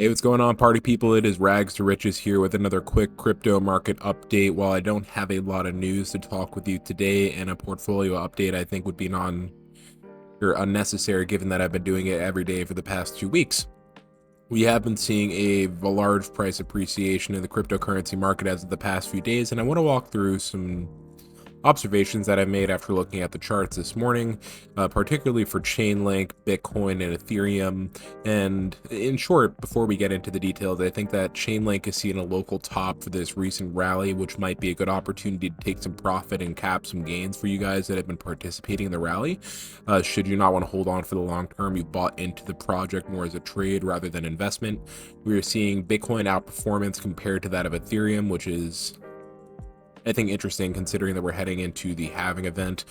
Hey, what's going on, party people? It is Rags to Riches here with another quick crypto market update. While I don't have a lot of news to talk with you today, and a portfolio update I think would be unnecessary given that I've been doing it every day for the past 2 weeks. We have been seeing a large price appreciation in the cryptocurrency market as of the past few days, and I want to walk through some observations that I made after looking at the charts this morning, particularly for Chainlink, Bitcoin, and Ethereum. And in short, before we get into the details, I think that Chainlink is seeing a local top for this recent rally, which might be a good opportunity to take some profit and cap some gains for you guys that have been participating in the rally. Should you not want to hold on for the long term, you bought into the project more as a trade rather than investment. We are seeing Bitcoin outperformance compared to that of Ethereum, which is, I think, interesting considering that we're heading into the halving event.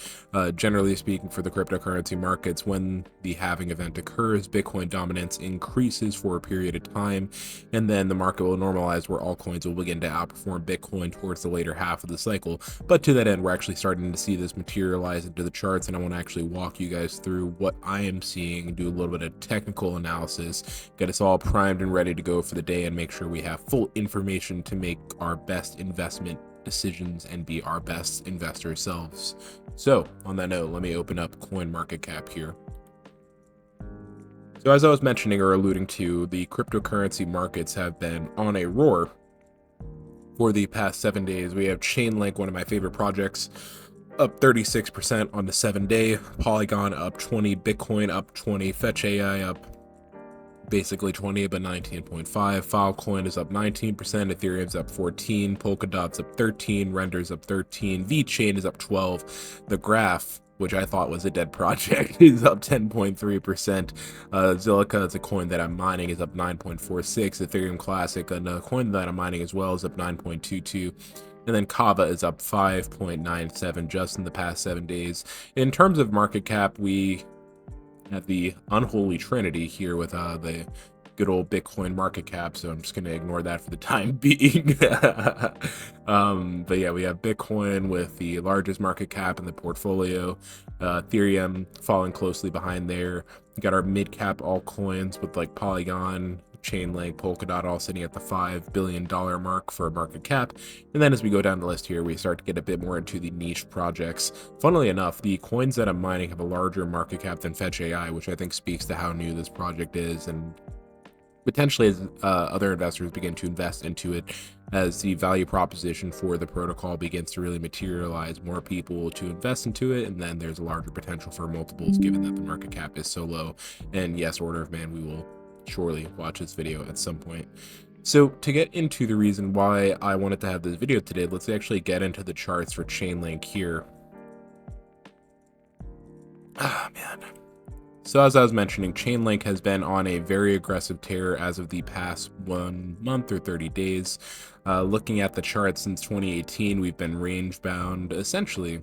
Generally speaking, for the cryptocurrency markets, when the halving event occurs, Bitcoin dominance increases for a period of time, and then the market will normalize where altcoins will begin to outperform Bitcoin towards the later half of the cycle. But to that end, we're actually starting to see this materialize into the charts, and I want to actually walk you guys through what I am seeing, do a little bit of technical analysis, get us all primed and ready to go for the day, and make sure we have full information to make our best investment decisions and be our best investor selves. So on that note, let me open up CoinMarketCap here. So as I was mentioning or alluding to, the cryptocurrency markets have been on a roar for the past 7 days. We have Chainlink, one of my favorite projects, up 36% on the 7-day, Polygon up 20, Bitcoin up 20, Fetch AI up basically 20, but 19.5. Filecoin is up 19%, Ethereum's up 14, Polkadot's up 13, Render's up 13, VeChain is up 12. The Graph, which I thought was a dead project, is up 10.3%. Zilliqa is a coin that I'm mining, is up 9.46. Ethereum Classic, a coin that I'm mining as well, is up 9.22. And then Kava is up 5.97 just in the past 7 days. In terms of market cap, we have the unholy trinity here with the good old Bitcoin market cap, so I'm just going to ignore that for the time being. But yeah, we have Bitcoin with the largest market cap in the portfolio, Ethereum following closely behind there. We got our mid-cap altcoins with like Polygon, Chainlink, Polkadot all sitting at the $5 billion mark for a market cap. And then as we go down the list here, we start to get a bit more into the niche projects. Funnily enough, the coins that I'm mining have a larger market cap than Fetch AI, which I think speaks to how new this project is, and potentially as other investors begin to invest into it, as the value proposition for the protocol begins to really materialize, more people to invest into it, and then there's a larger potential for multiples given that the market cap is so low. And yes, order of man, we will surely watch this video at some point. So to get into the reason why I wanted to have this video today, let's actually get into the charts for Chainlink here. Man. So as I was mentioning, Chainlink has been on a very aggressive tear as of the past 1 month or 30 days. Looking at the chart since 2018, we've been range bound essentially.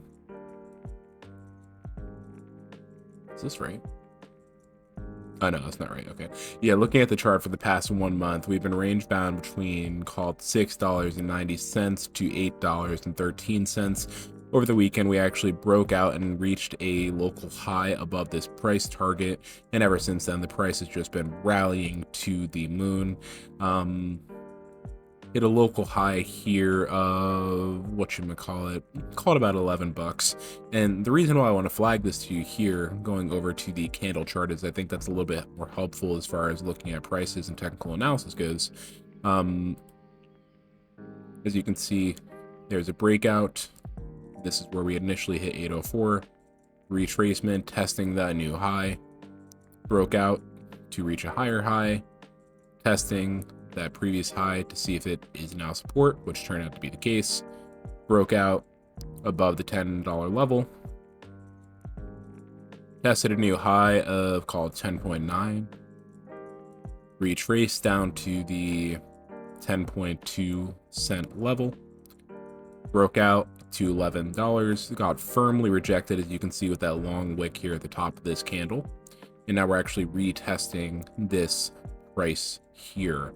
Is this right? Oh no, that's not right. Okay. Yeah, looking at the chart for the past 1 month, we've been range bound between called $6.90 to $8.13. Over the weekend, we actually broke out and reached a local high above this price target, and ever since then, the price has just been rallying to the moon. Hit a local high here of call it about $11. And the reason why I want to flag this to you here, going over to the candle chart, is I think that's a little bit more helpful as far as looking at prices and technical analysis goes. As you can see, there's a breakout. This is where we initially hit 804, retracement, testing that new high, broke out to reach a higher high, testing that previous high to see if it is now support, which turned out to be the case, broke out above the $10 level, tested a new high of called 10.9, retraced down to the 10.2 cent level, broke out to $11, got firmly rejected, as you can see with that long wick here at the top of this candle, and now we're actually retesting this price here.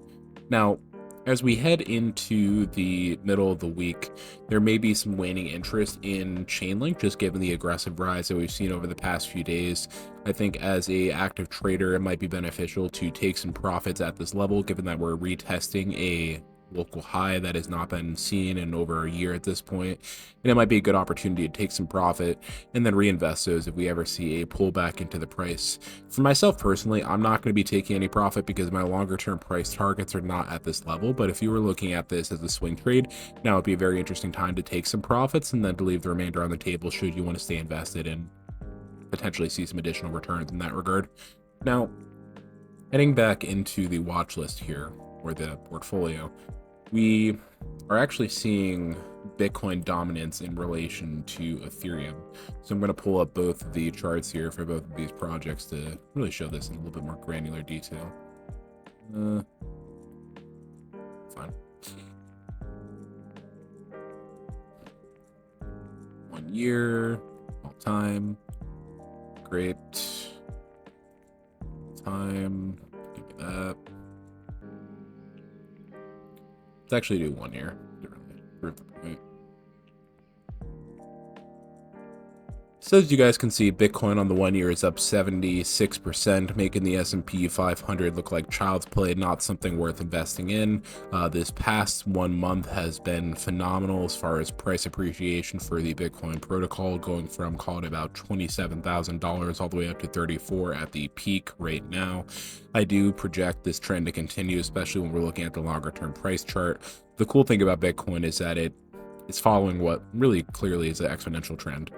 Now, As we head into the middle of the week, there may be some waning interest in Chainlink, just given the aggressive rise that we've seen over the past few days. I think as a active trader, it might be beneficial to take some profits at this level, given that we're retesting a local high that has not been seen in over a year at this point. And it might be a good opportunity to take some profit and then reinvest those if we ever see a pullback into the price. For myself personally, I'm not going to be taking any profit because my longer term price targets are not at this level. But if you were looking at this as a swing trade, now would be a very interesting time to take some profits and then to leave the remainder on the table should you want to stay invested and potentially see some additional returns in that regard. Now, heading back into the watch list here, or the portfolio, we are actually seeing Bitcoin dominance in relation to Ethereum. So I'm going to pull up both of the charts here for both of these projects to really show this in a little bit more granular detail. Fine. 1 year, all time. Great. Time. Give me that. Let's actually do 1 year to really prove the point. So as you guys can see, Bitcoin on the 1 year is up 76%, making the S&P 500 look like child's play, not something worth investing in. This past 1 month has been phenomenal as far as price appreciation for the Bitcoin protocol, going from, call it about $27,000 all the way up to 34 at the peak right now. I do project this trend to continue, especially when we're looking at the longer term price chart. The cool thing about Bitcoin is that it is following what really clearly is an exponential trend.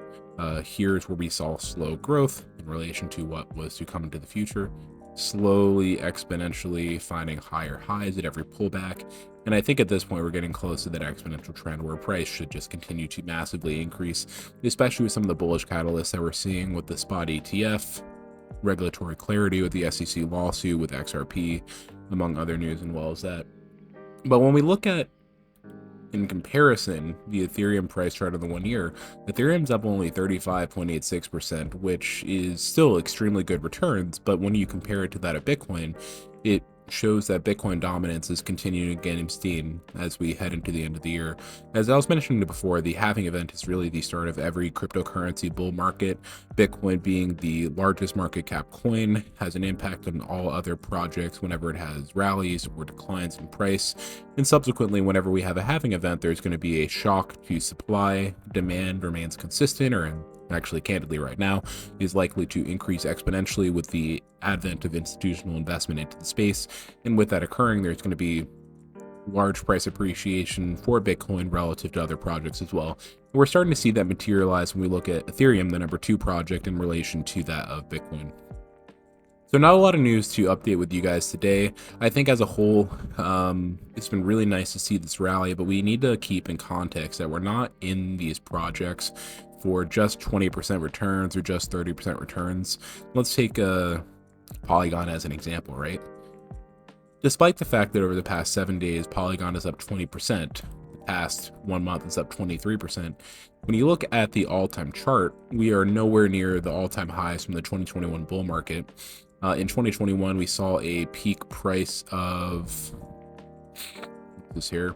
Here's where we saw slow growth in relation to what was to come into the future, slowly exponentially finding higher highs at every pullback. And I think at this point we're getting close to that exponential trend where price should just continue to massively increase, especially with some of the bullish catalysts that we're seeing with the spot ETF, regulatory clarity with the SEC lawsuit with XRP, among other news and well as that. But when we look at, in comparison, the Ethereum price chart of the 1 year, Ethereum's up only 35.86%, which is still extremely good returns. But when you compare it to that of Bitcoin, it shows that Bitcoin dominance is continuing to gain steam as we head into the end of the year. As I was mentioning before, the halving event is really the start of every cryptocurrency bull market. Bitcoin being the largest market cap coin has an impact on all other projects whenever it has rallies or declines in price. And subsequently, whenever we have a halving event, there's going to be a shock to supply. Demand remains consistent, or actually candidly right now is likely to increase exponentially with the advent of institutional investment into the space. And with that occurring, there's going to be large price appreciation for Bitcoin relative to other projects as well. And we're starting to see that materialize when we look at Ethereum, the number 2 project, in relation to that of Bitcoin. So not a lot of news to update with you guys today. I think as a whole, it's been really nice to see this rally, but we need to keep in context that we're not in these projects for just 20% returns or just 30% returns. Let's take Polygon as an example, right? Despite the fact that over the past 7 days, Polygon is up 20%, the past 1 month is up 23%. When you look at the all-time chart, we are nowhere near the all-time highs from the 2021 bull market. In 2021, we saw a peak price of this here,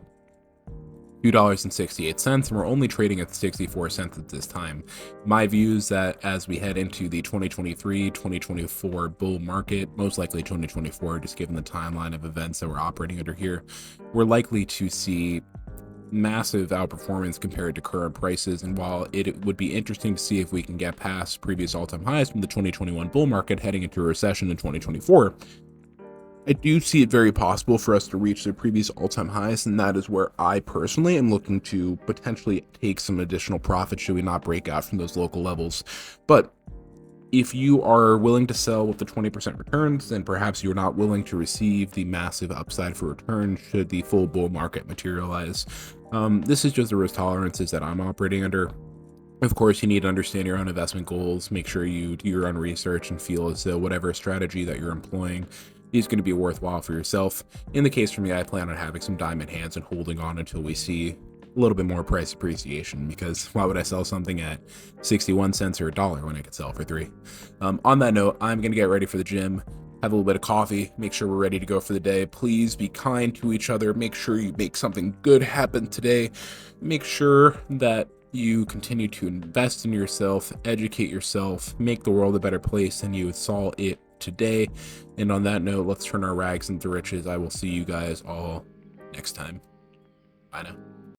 $2.68, and we're only trading at 64 cents at this time. My view is that as we head into the 2023-2024 bull market, most likely 2024, just given the timeline of events that we're operating under here, we're likely to see massive outperformance compared to current prices. And while it would be interesting to see if we can get past previous all-time highs from the 2021 bull market heading into a recession in 2024, I do see it very possible for us to reach the previous all-time highs, and that is where I personally am looking to potentially take some additional profit should we not break out from those local levels. But if you are willing to sell with the 20% returns, then perhaps you're not willing to receive the massive upside for return should the full bull market materialize. This is just the risk tolerances that I'm operating under. Of course, you need to understand your own investment goals, make sure you do your own research and feel as though whatever strategy that you're employing is going to be worthwhile for yourself. In the case for me, I plan on having some diamond hands and holding on until we see a little bit more price appreciation, because why would I sell something at 61 cents or $1 when I could sell for $3? On that note, I'm going to get ready for the gym. have a little bit of coffee, make sure we're ready to go for the day. Please be kind to each other. Make sure you make something good happen today. Make sure that you continue to invest in yourself, educate yourself, make the world a better place than you saw it today. And on that note, let's turn our rags into riches. I will see you guys all next time. Bye now.